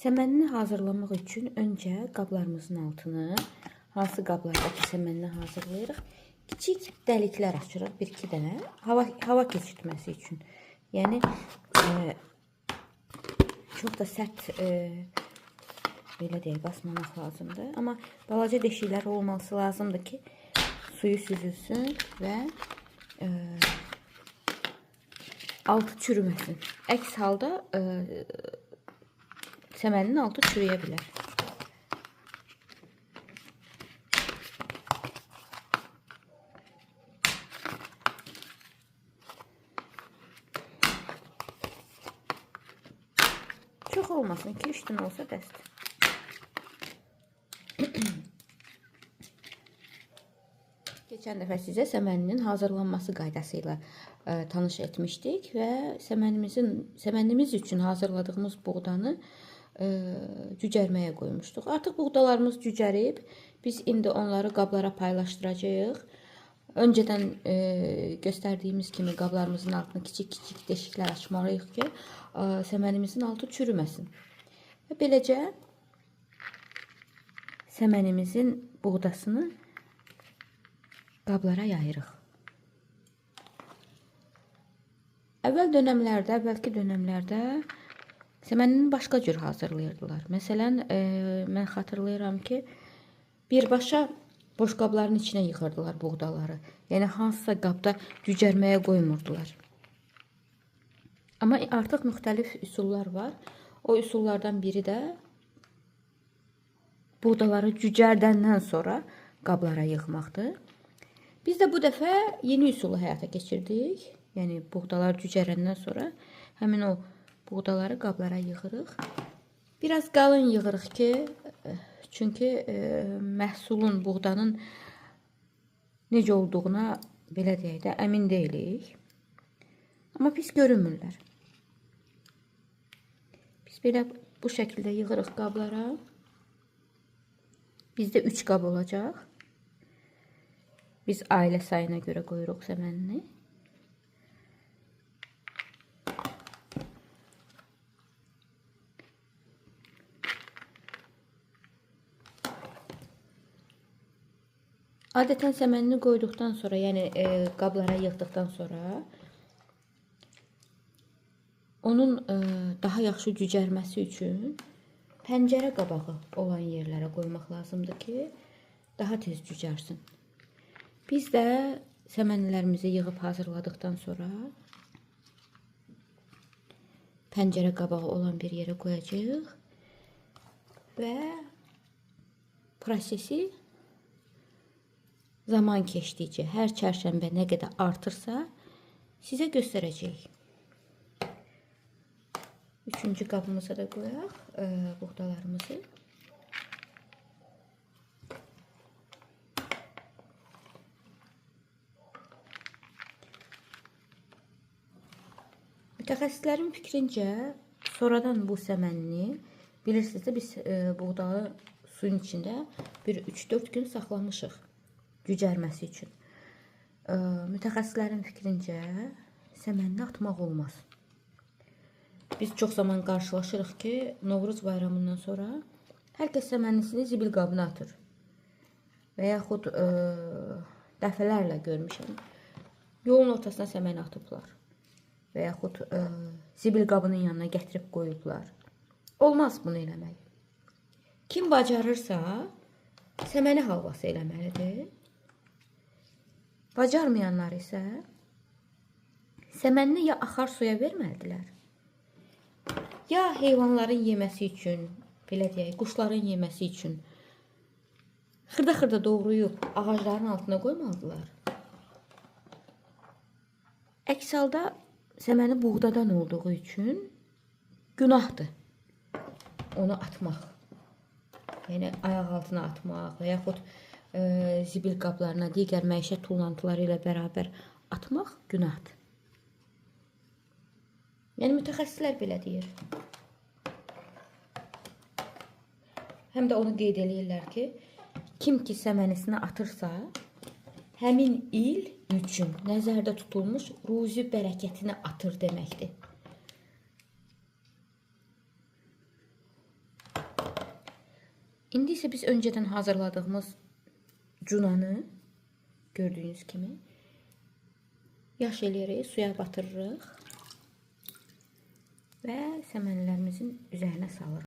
Səmənini hazırlamaq üçün öncə qablarımızın altını, hansı qablardakı səmənini hazırlayırıq, kiçik dəliklər açırıq, bir-iki dənə, hava keçirtməsi üçün. Yəni, çox da sərt, belə deyək, basmamaq lazımdır. Amma balaca deşiklər olması lazımdır ki, suyu süzülsün və altı çürüməsin. Əks halda səmənin altı çürüyə bilər. Çox olmasın, 2-3 dənə olsa bəsdir. Keçən dəfə sizə səməninin hazırlanması qaydası ilə tanış etmişdik və səmənimiz üçün hazırladığımız buğdanı cücərməyə qoymuşduq. Artıq buğdalarımız cücərib, biz indi onları qablara paylaşdıracağıq. Öncədən göstərdiyimiz kimi qablarımızın altına kiçik-kiçik deşiklər açmalıyıq ki, səmənimizin altı çürüməsin. Və beləcə səmənimizin buğdasını qablara yayırıq. Əvvəlki dönəmlərdə səmənini başqa cür hazırlayırdılar. Məsələn, mən xatırlayıram ki, birbaşa boşqabların içinə yığırdılar buğdaları. Yəni, hansısa qabda cücərməyə qoymurdular. Amma artıq müxtəlif üsullar var. O üsullardan biri də buğdaları cücərdəndən sonra qablara yığmaqdır. Biz də bu dəfə yeni üsulu həyata keçirdik. Yəni, buğdalar cücərəndən sonra həmin o buğdaları qablara yığırıq. Biraz qalın yığırıq ki, çünki məhsulun, buğdanın necə olduğuna, belə deyək də, əmin deyilik. Amma pis görünmürlər. Biz belə bu şəkildə yığırıq qablara. Bizdə 3 qab olacaq. Biz ailə sayına görə qoyuruq səmənini. Adətən səmənini qoyduqdan sonra, yəni qablara yığdıqdan sonra onun daha yaxşı cücərməsi üçün pəncərə qabağı olan yerlərə qoymaq lazımdır ki, daha tez cücərsin. Biz də səmənlərimizi yığıb hazırladıqdan sonra pəncərə qabağı olan bir yerə qoyacağıq və prosesi zaman keçdikcə, hər çərşənbə nə qədər artırsa, sizə göstərəcəyik. Üçüncü qabımıza da qoyaq buğdalarımızı. Mütəxəssislərin fikrincə, sonradan bu səmənini, bilirsiniz də, biz buğdağı suyun içində bir 3-4 gün saxlamışıq cücərməsi üçün. Mütəxəssislərin fikrincə, səmənini atmaq olmaz. Biz çox zaman qarşılaşırıq ki, Novruz bayramından sonra hər kəs səmənisini zibil qabına atır. Və yaxud dəfələrlə görmüşəm. Yolun ortasına səməni atıblar. Və yaxud zibil qabının yanına gətirib qoyublar. Olmaz bunu eləmək. Kim bacarırsa, səməni halvası eləməlidir. Bacarmayanlar isə səmənini ya axar suya verməlidirlər, ya heyvanların yeməsi üçün, belə deyək, quşların yeməsi üçün xırda-xırda doğrayıb ağacların altına qoymalıdırlar. Əks halda səməni buğdadan olduğu üçün günahdır onu atmaq. Yəni, ayaq altına atmaq və yaxud zibil qablarına, digər məişət tullantıları ilə bərabər atmaq günahdır. Yəni, mütəxəssislər belə deyir. Həm də onu qeyd edirlər ki, kim ki səmənisini atırsa, həmin il üçün nəzərdə tutulmuş ruzi bərəkətini atır deməkdir. İndi isə biz öncədən hazırladığımız cunanı gördüyünüz kimi yaş eləyərək suya batırırıq və səmənlərimizin üzərinə salırıq.